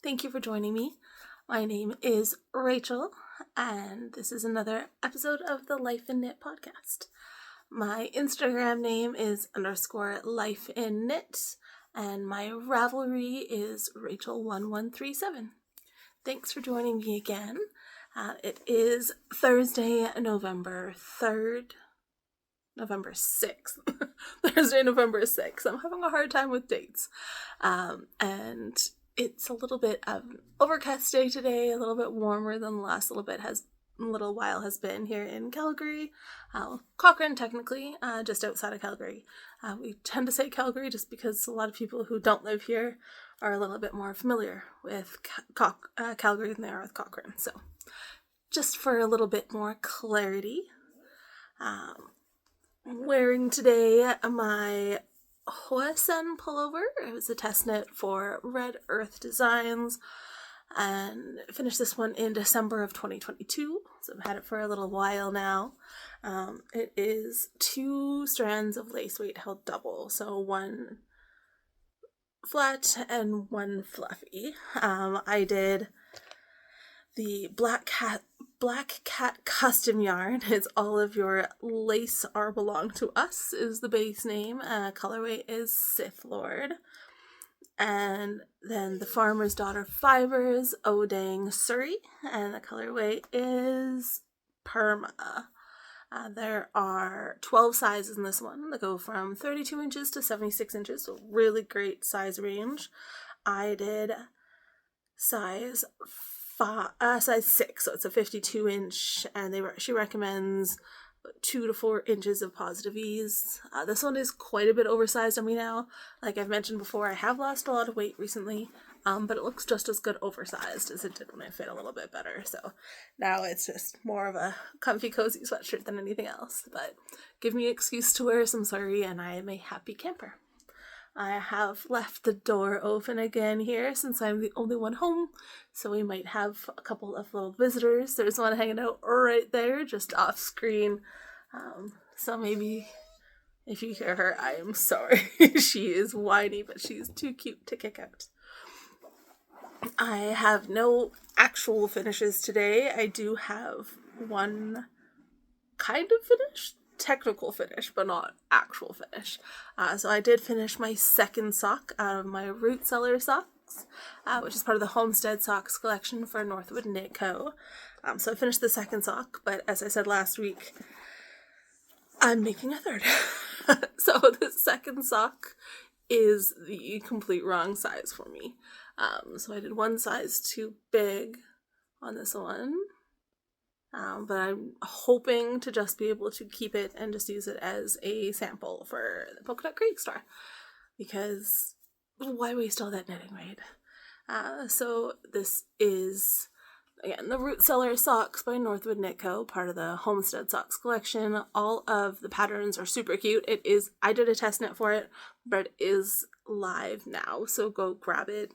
Thank you for joining me. My name is Rachel, and this is another episode of the Life in Knit podcast. My Instagram name is _lifeinknit, and my Ravelry is Rachel1137. Thanks for joining me again. It is Thursday, November 3rd. November 6th. Thursday, November 6th. I'm having a hard time with dates. And it's a little bit of an overcast day today, a little bit warmer than the last little while has been here in Calgary. Cochrane, technically, just outside of Calgary. We tend to say Calgary just because a lot of people who don't live here are a little bit more familiar with Calgary than they are with Cochrane. So, just for a little bit more clarity, I'm wearing today my Hoa Sen Pullover. It was a test knit for Red Earth Designs, and finished this one in December of 2022, so I've had it for a little while now. It is 2 strands of lace weight held double, so 1 flat and 1 fluffy. I did the Black Cat custom yarn. It's All of Your Lace Are Belong to Us is the base name. Colorway is Sith Lord. And then the Farmer's Daughter Fibers, Odang Surrey, and the colorway is Perma. There are 12 sizes in this one that go from 32 inches to 76 inches, so really great size range. I did size 6, so it's a 52 inch, and she recommends 2 to 4 inches of positive ease. This one is quite a bit oversized on me now. Like I've mentioned before, I have lost a lot of weight recently, but it looks just as good oversized as it did when I fit a little bit better. So now it's just more of a comfy, cozy sweatshirt than anything else. But give me an excuse to wear some Surrey, and I am a happy camper. I have left the door open again here since I'm the only one home, so we might have a couple of little visitors. There's one hanging out right there, just off screen. So maybe if you hear her, I am sorry. She is whiny, but she's too cute to kick out. I have no actual finishes today. I do have one kind of finish. Technical finish, but not actual finish. So I did finish my second sock out of my Root Cellar socks, which is part of the Homestead Socks collection for Northwood Knit Co. So I finished the second sock, but as I said last week, I'm making a third. So the second sock is the complete wrong size for me. So I did one size too big on this one. But I'm hoping to just be able to keep it and just use it as a sample for the Polka Dot Creek store. Because why waste all that knitting, right? So this is, again, the Root Cellar socks by Northwood Knit Co., part of the Homestead Socks collection. All of the patterns are super cute. I did a test knit for it, but it is live now, so go grab it.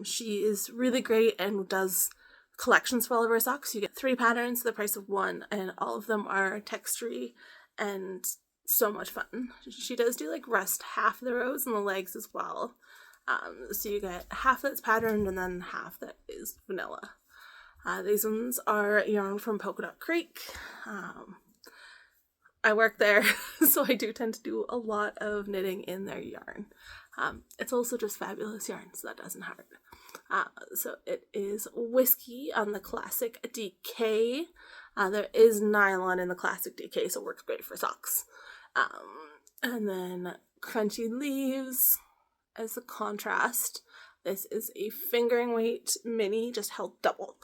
She is really great and does collections for all of her socks. You get 3 patterns for the price of 1, and all of them are textury and so much fun. She does do like rest half the rows and the legs as well. So you get half that's patterned and then half that is vanilla. These ones are yarn from Polka Dot Creek. I work there, so I do tend to do a lot of knitting in their yarn. It's also just fabulous yarn, so that doesn't hurt. So it is whiskey on the classic DK. There is nylon in the classic DK, so it works great for socks. And then crunchy leaves as a contrast. This is a fingering weight mini, just held double,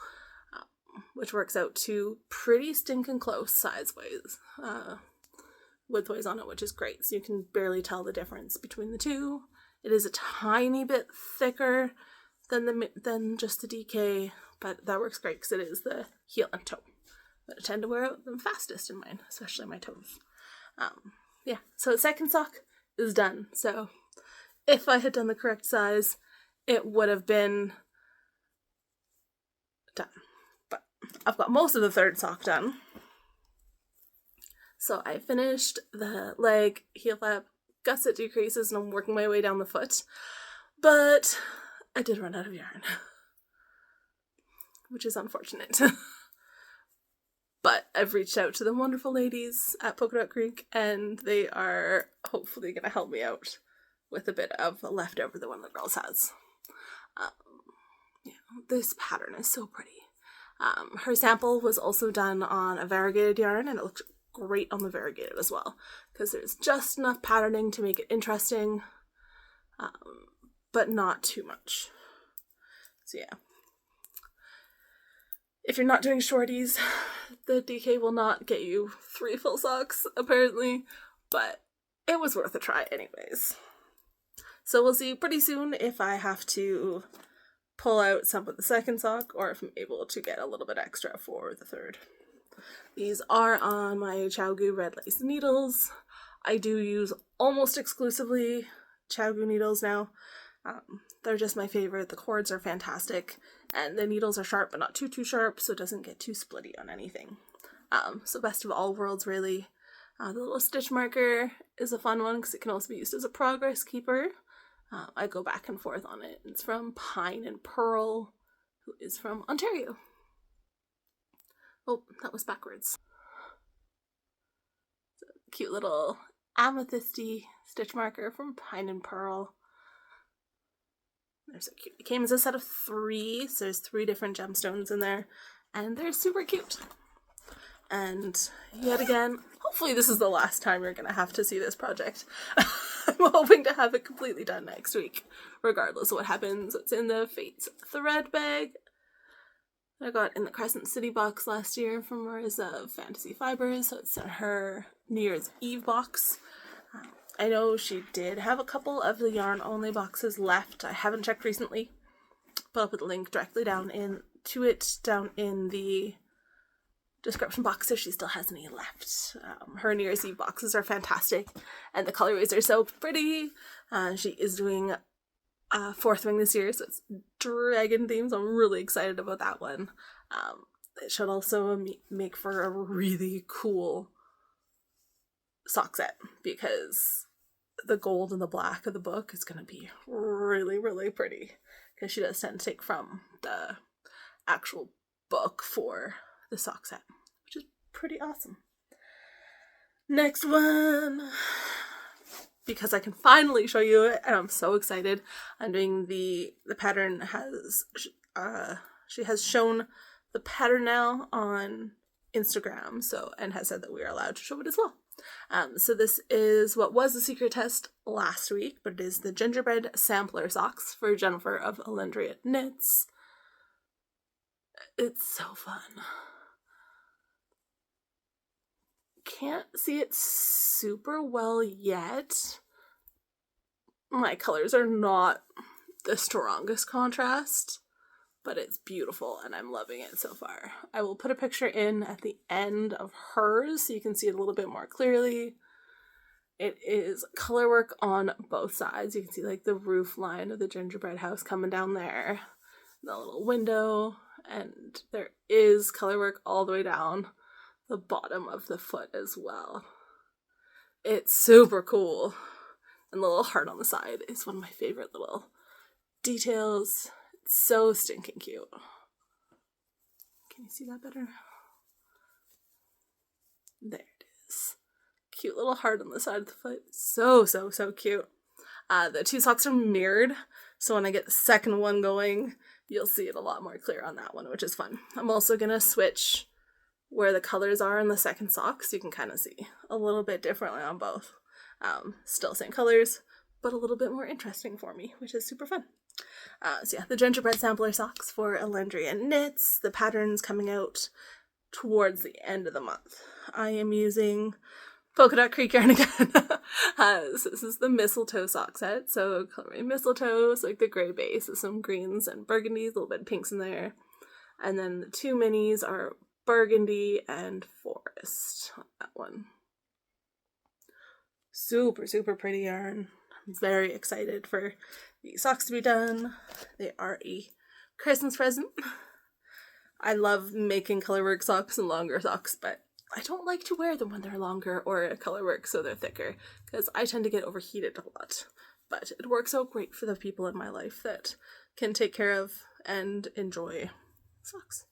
which works out to pretty stinking close size-wise, width-wise on it, which is great. So you can barely tell the difference between the two. It is a tiny bit thicker than just the DK, but that works great because it is the heel and toe. But I tend to wear them fastest in mine, especially my toes. So the second sock is done. So if I had done the correct size, it would have been done. But I've got most of the third sock done. So I finished the leg, heel flap, gusset decreases, and I'm working my way down the foot. But I did run out of yarn. which is unfortunate. But I've reached out to the wonderful ladies at Polka Dot Creek, and they are hopefully going to help me out with a bit of leftover that one of the girls has. This pattern is so pretty. Her sample was also done on a variegated yarn, and it looked great on the variegated as well, because there's just enough patterning to make it interesting, but not too much. So yeah. If you're not doing shorties, the DK will not get you 3 full socks, apparently, but it was worth a try anyways. So we'll see pretty soon if I have to pull out some of the second sock, or if I'm able to get a little bit extra for the third. These are on my ChiaoGoo red lace needles. I do use almost exclusively ChiaoGoo needles now. They're just my favorite. The cords are fantastic, and the needles are sharp but not too sharp, so it doesn't get too splitty on anything. So best of all worlds, really. The little stitch marker is a fun one because it can also be used as a progress keeper. I go back and forth on it. It's from Pine and Pearl, who is from Ontario. Oh, that was backwards. So, cute little amethysty stitch marker from Pine and Pearl. They're so cute. It came as a set of 3, so there's 3 different gemstones in there, and they're super cute. And yet again, hopefully this is the last time you're going to have to see this project. I'm hoping to have it completely done next week, regardless of what happens. It's in the Fates thread bag I got in the Crescent City box last year from Marissa of Fantasy Fibers, so it's in her New Year's Eve box. I know she did have a couple of the yarn-only boxes left. I haven't checked recently, but I'll put the link directly down in the description box if she still has any left. Her New Year's Eve boxes are fantastic, and the colorways are so pretty. She is doing fourth wing this year, so it's dragon themes. I'm really excited about that one. It should also make for a really cool sock set, because the gold and the black of the book is going to be really, really pretty, because she does tend to take from the actual book for the sock set, which is pretty awesome. Next one, because I can finally show you it, and I'm so excited. I'm doing the pattern has, she has shown the pattern now on Instagram, and has said that we are allowed to show it as well. So this is what was the secret test last week, but it is the Gingerbread sampler socks for Jennifer of Alendria Knits. It's so fun. Can't see it super well yet. My colors are not the strongest contrast, but it's beautiful and I'm loving it so far. I will put a picture in at the end of hers so you can see it a little bit more clearly. It is color work on both sides. You can see like the roof line of the gingerbread house coming down there, the little window, and there is color work all the way down the bottom of the foot as well. It's super cool. And the little heart on the side is one of my favorite little details. It's so stinking cute. Can you see that better? There it is. Cute little heart on the side of the foot. So cute. The 2 socks are mirrored, so when I get the second one going, you'll see it a lot more clear on that one, which is fun. I'm also going to switch where the colors are in the second sock, so you can kind of see a little bit differently on both. Still same colors, but a little bit more interesting for me, which is super fun. So yeah, the Gingerbread sampler socks for Alendria Knits. The pattern's coming out towards the end of the month. I am using Polka Dot Creek yarn again. So this is the mistletoe sock set. So coloring mistletoe, so like the gray base with some greens and burgundies, a little bit of pinks in there. And then the 2 minis are burgundy and forest on that one. Super pretty yarn. I'm very excited for these socks to be done. They are a Christmas present. I love making colorwork socks and longer socks, but I don't like to wear them when they're longer or colorwork so they're thicker, because I tend to get overheated a lot. But it works out great for the people in my life that can take care of and enjoy socks.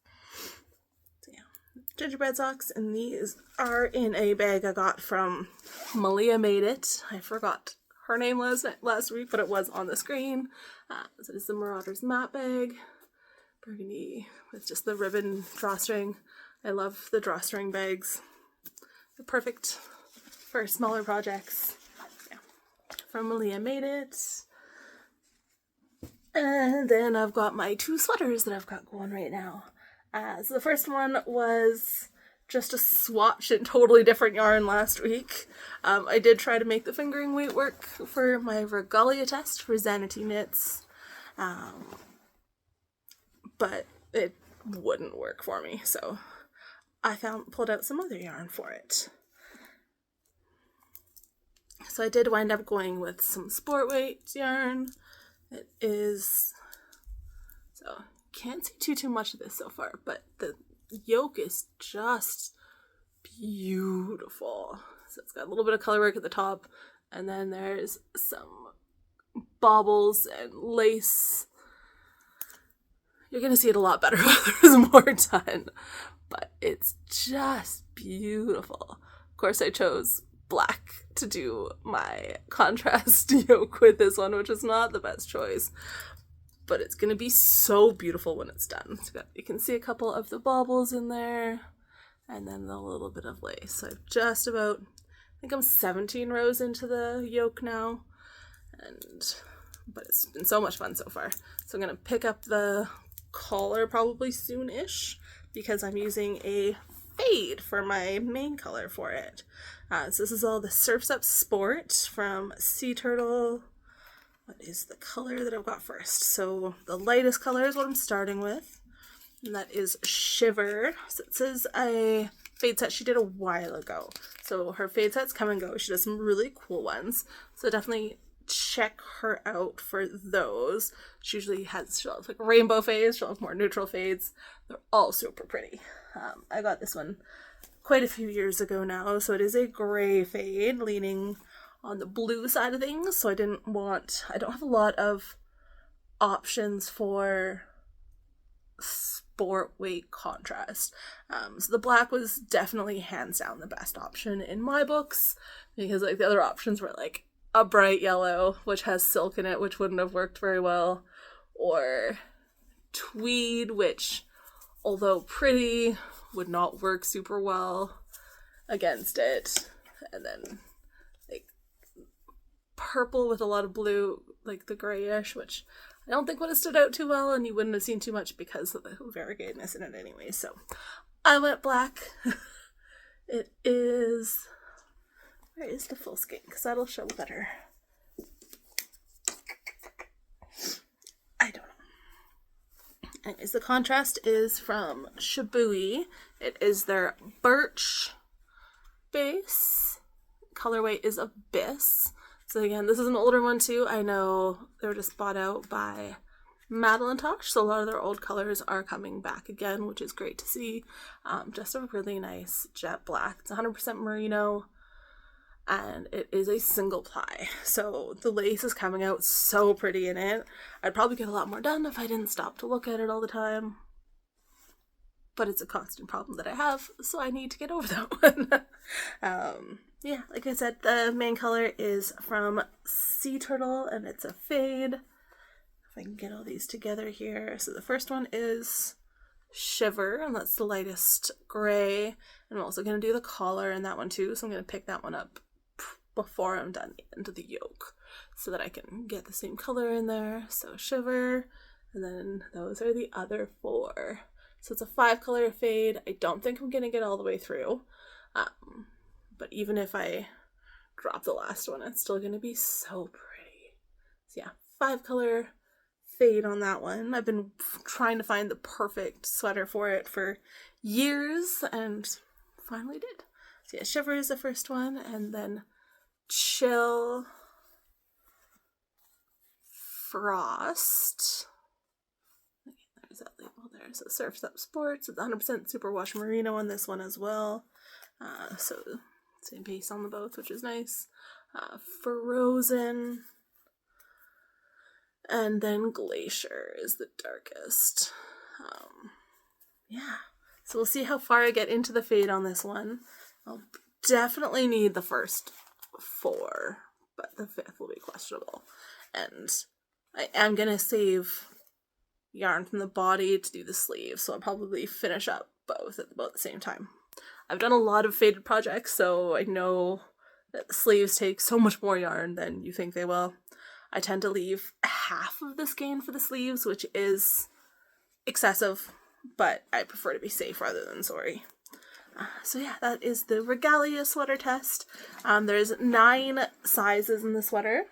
So yeah, gingerbread socks, and these are in a bag I got from Malia Made It. I forgot her name last week, but it was on the screen. So this is the Marauders matte bag, burgundy with just the ribbon drawstring. I love the drawstring bags. They're perfect for smaller projects. Yeah, from Malia Made It. And then I've got my 2 sweaters that I've got going right now. So the first one was just a swatch in totally different yarn last week. I did try to make the fingering weight work for my Regalia test for Zanity Knits, but it wouldn't work for me, so I pulled out some other yarn for it. So I did wind up going with some sport weight yarn. It is, so can't see too much of this so far, but the yoke is just beautiful. So it's got a little bit of color work at the top, and then there's some baubles and lace. You're gonna see it a lot better when there's more done, but it's just beautiful. Of course, I chose black to do my contrast yoke with this one, which is not the best choice, but it's gonna be so beautiful when it's done. So you can see a couple of the baubles in there, and then a little bit of lace. So I've just about, I think I'm 17 rows into the yoke now, but it's been so much fun so far. So I'm gonna pick up the collar probably soon-ish, because I'm using a fade for my main color for it. So this is all the Surf's Up Sport from Sea Turtle. What is the color that I've got first? So the lightest color is what I'm starting with, and that is Shiver. So this is a fade set she did a while ago. So her fade sets come and go. She does some really cool ones. So definitely check her out for those. She'll have like rainbow fades, she'll have more neutral fades. They're all super pretty. I got this one quite a few years ago now, so it is a gray fade leaning on the blue side of things, so I don't have a lot of options for sport weight contrast. So the black was definitely hands down the best option in my books, because like the other options were like a bright yellow, which has silk in it, which wouldn't have worked very well, or tweed, which, although pretty, would not work super well against it. And then like purple with a lot of blue, like the grayish, which I don't think would have stood out too well, and you wouldn't have seen too much because of the variegatedness in it anyway. So I went black. It is, where is the full skein? Because that'll show better. I don't know. Anyways, the contrast is from Shibui. It is their birch base. Colorway is Abyss. So again, this is an older one too. I know they were just bought out by Madeline Tosh, so a lot of their old colors are coming back again, which is great to see. Just a really nice jet black. It's 100% merino, and it is a single ply. So the lace is coming out so pretty in it. I'd probably get a lot more done if I didn't stop to look at it all the time. But it's a constant problem that I have, so I need to get over that one. Yeah, like I said, the main color is from Sea Turtle, and it's a fade. If I can get all these together here. So the first one is Shiver, and that's the lightest gray. And I'm also going to do the collar in that one too, so I'm going to pick that one up before I'm done into the yoke, so that I can get the same color in there. So Shiver, and then those are the other 4. So it's a 5-color fade. I don't think I'm going to get all the way through. But even if I drop the last one, it's still going to be so pretty. So yeah, 5-color fade on that one. I've been trying to find the perfect sweater for it for years, and finally did. So yeah, Shiver is the first one, and then Chill, Frost. There's that label there. So Surf's Up Sports. It's 100% superwash merino on this one as well. So same base on the both, which is nice. Frozen. And then Glacier is the darkest. yeah. So we'll see how far I get into the fade on this one. I'll definitely need the first 4, but the 5th will be questionable. And I am going to save yarn from the body to do the sleeve, so I'll probably finish up both at about the same time. I've done a lot of faded projects, so I know that the sleeves take so much more yarn than you think they will. I tend to leave half of the skein for the sleeves, which is excessive, but I prefer to be safe rather than sorry. So yeah, that is the Regalia sweater test. There's 9 sizes in the sweater,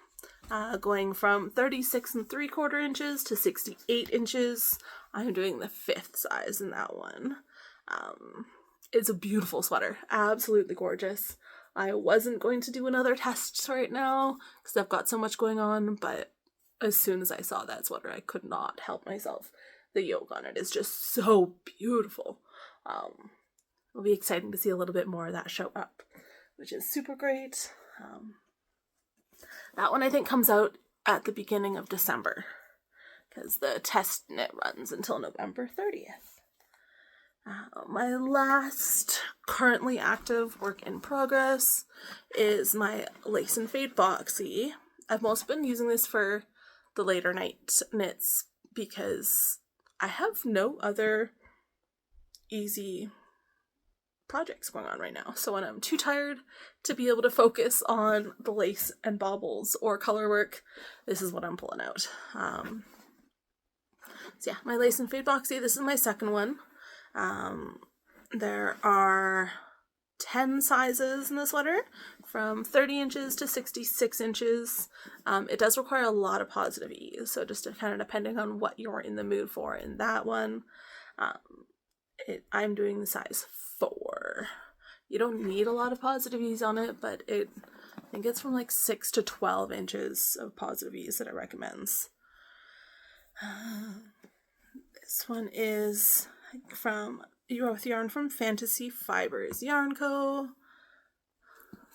going from 36 3/4 inches to 68 inches. I'm doing the 5th size in that one. It's a beautiful sweater, absolutely gorgeous. I wasn't going to do another test right now because I've got so much going on, but as soon as I saw that sweater, I could not help myself. The yoke on it is just so beautiful. It'll be exciting to see a little bit more of that show up, which is super great. That one I think comes out at the beginning of December because the test knit runs until November 30th. My last currently active work in progress is my Lace and Fade Boxy. I've mostly been using this for the later night knits because I have no other easy projects going on right now. So when I'm too tired to be able to focus on the lace and baubles or color work, this is what I'm pulling out. So yeah, my Lace and Fade Boxy, this is my second one. There are 10 sizes in the sweater, from 30 inches to 66 inches. It does require a lot of positive ease, so just kind of depending on what you're in the mood for in that one. I'm doing the size 4. You don't need a lot of positive ease on it, but I think it's from like 6 to 12 inches of positive ease that it recommends. This one is from yarn from Fantasy Fibers Yarn Co.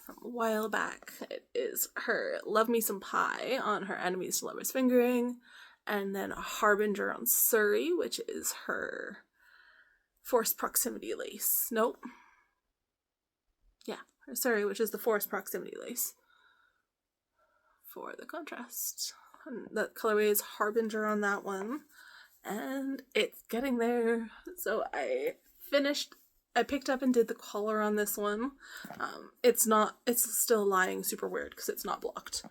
From a while back. It is her Love Me Some Pie on her Enemies to Lovers Fingering, and then a Harbinger on Surrey, which is her Forced Proximity lace. Nope. Yeah, her Surrey, which is the Forced Proximity lace for the contrast. And the colorway is Harbinger on that one. And it's getting there. So I picked up and did the collar on this one. It's still lying super weird because it's not blocked.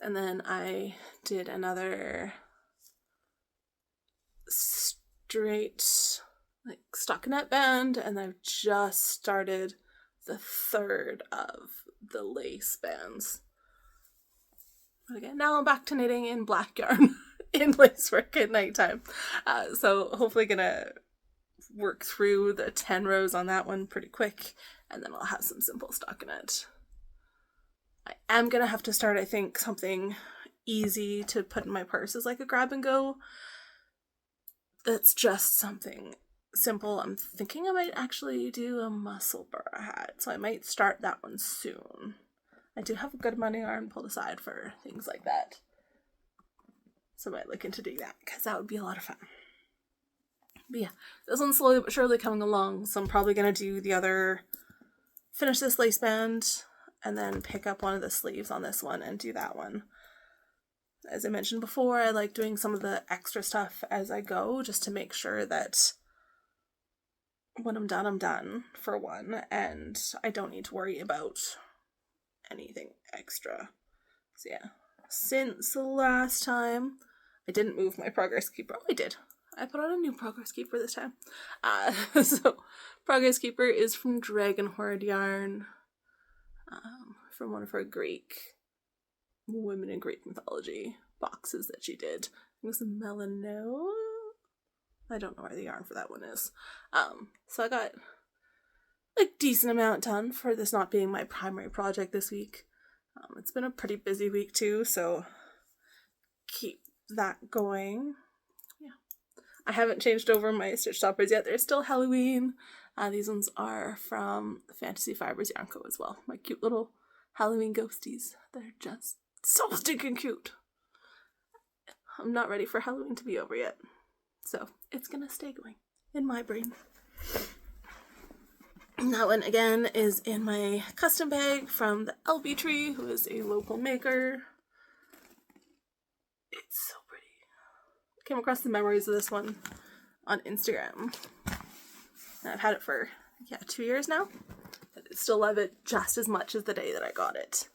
And then I did another straight like stockinette band, and I've just started the 3rd of the lace bands. But again, now I'm back to knitting in black yarn in lace work at nighttime. So hopefully gonna work through the 10 rows on that one pretty quick, and then I'll have some simple stockinette. I am gonna have to start, I think, something easy to put in my purse as like a grab and go. That's just something simple. I'm thinking I might actually do a muscle burr hat, so I might start that one soon. I do have a good amount of yarn pulled aside for things like that. So I might look into doing that, because that would be a lot of fun. But yeah, this one's slowly but surely coming along, so I'm probably going to do finish this lace band, and then pick up one of the sleeves on this one and do that one. As I mentioned before, I like doing some of the extra stuff as I go, just to make sure that when I'm done for one, and I don't need to worry about anything extra. So yeah, since the last time, I didn't move my progress keeper. Oh, I did. I put on a new progress keeper this time. So progress keeper is from Dragon Horde Yarn, from one of her Greek women in Greek mythology boxes that she did. It was a Melano. I don't know where the yarn for that one is. So I got a decent amount done for this not being my primary project this week. It's been a pretty busy week too, so keep that going. Yeah, I haven't changed over my stitch stoppers yet. They're still Halloween. These ones are from Fantasy Fibers Yarn Co. as well. My cute little Halloween ghosties. They're just so stinking cute. I'm not ready for Halloween to be over yet. So it's gonna stay going in my brain. That one again is in my custom bag from the LB Tree, who is a local maker. It's so pretty. Came across the memories of this one on Instagram. And I've had it for 2 years now. I still love it just as much as the day that I got it.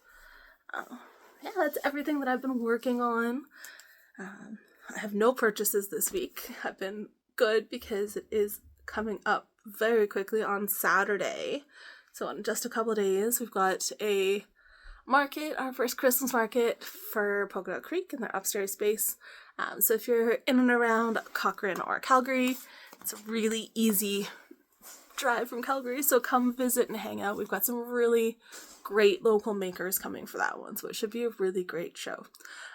That's everything that I've been working on. I have no purchases this week. I've been good because it is coming up very quickly on Saturday. So in just a couple of days, we've got a market, our first Christmas market for Polka Dot Creek in their upstairs space. So if you're in and around Cochrane or Calgary, it's a really easy drive from Calgary, so come visit and hang out. We've got some really great local makers coming for that one, so it should be a really great show.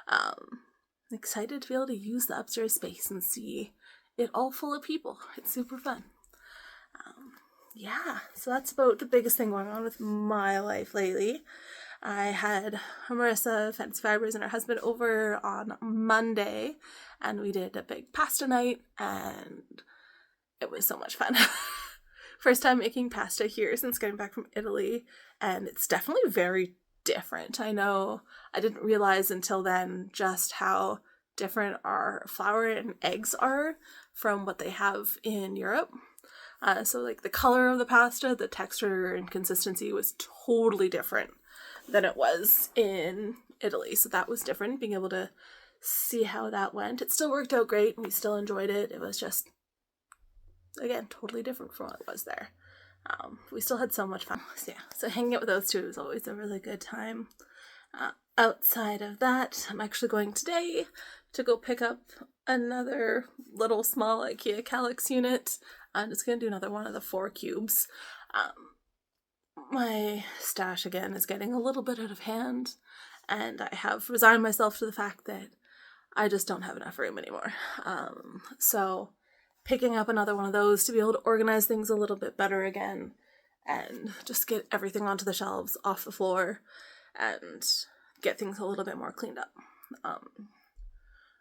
I'm excited to be able to use the upstairs space and see it all full of people. It's super fun. So that's about the biggest thing going on with my life lately. I had Marissa, Fancy Fibers, and her husband over on Monday, and we did a big pasta night, and it was so much fun. First time making pasta here since getting back from Italy, and it's definitely very different. I know I didn't realize until then just how different our flour and eggs are from what they have in Europe. So like the color of the pasta, the texture and consistency was totally different than it was in Italy. So that was different, being able to see how that went. It still worked out great and we still enjoyed it. It was just, again, totally different from what it was there. We still had so much fun. So hanging out with those two was always a really good time. Outside of that, I'm actually going today to go pick up another little small IKEA Calyx unit. I'm just going to do another one of the 4 cubes. My stash, again, is getting a little bit out of hand, and I have resigned myself to the fact that I just don't have enough room anymore. So picking up another one of those to be able to organize things a little bit better again and just get everything onto the shelves, off the floor, and get things a little bit more cleaned up.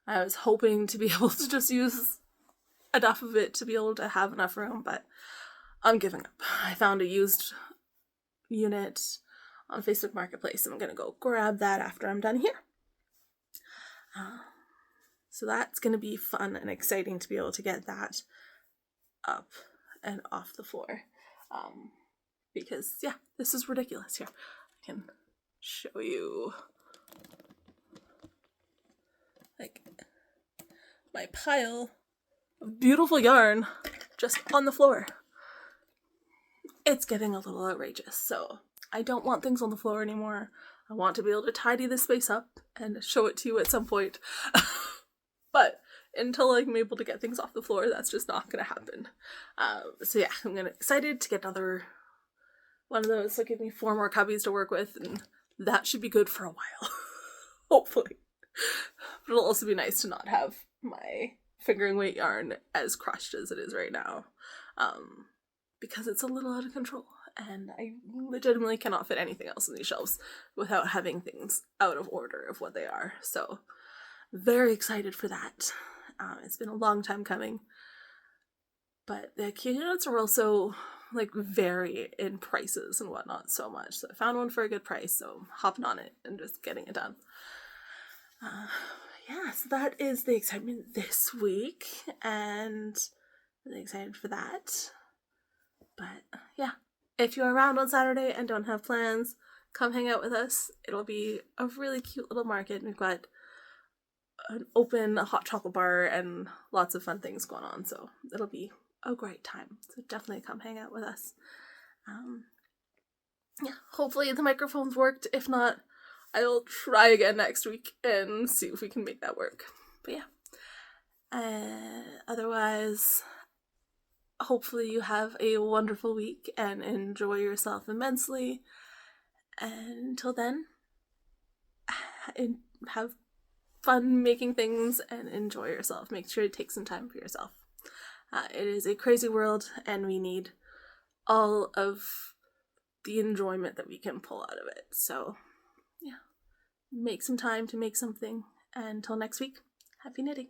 I was hoping to be able to just use enough of it to be able to have enough room, but I'm giving up. I found a used unit on Facebook Marketplace, and I'm going to go grab that after I'm done here. So that's going to be fun and exciting to be able to get that up and off the floor. Because, this is ridiculous. Here, I can show you like my pile of beautiful yarn just on the floor. It's getting a little outrageous, so I don't want things on the floor anymore. I want to be able to tidy this space up and show it to you at some point. But until I'm able to get things off the floor, that's just not going to happen. I'm excited to get another one of those. So give me 4 more cubbies to work with, and that should be good for a while. Hopefully. But it'll also be nice to not have my fingering weight yarn as crushed as it is right now. Because it's a little out of control, and I legitimately cannot fit anything else in these shelves without having things out of order of what they are. So very excited for that. It's been a long time coming, but the IKEA units are also vary in prices and whatnot so much. So I found one for a good price, so I'm hopping on it and just getting it done. So that is the excitement this week, and really excited for that. But if you're around on Saturday and don't have plans, come hang out with us. It'll be a really cute little market. We've got an open hot chocolate bar and lots of fun things going on, so it'll be a great time. So definitely come hang out with us. Hopefully the microphones worked. If not, I'll try again next week and see if we can make that work. But otherwise, hopefully you have a wonderful week and enjoy yourself immensely. And until then, have fun making things and enjoy yourself. Make sure to take some time for yourself. It is a crazy world, and we need all of the enjoyment that we can pull out of it. So, make some time to make something. And until next week, happy knitting.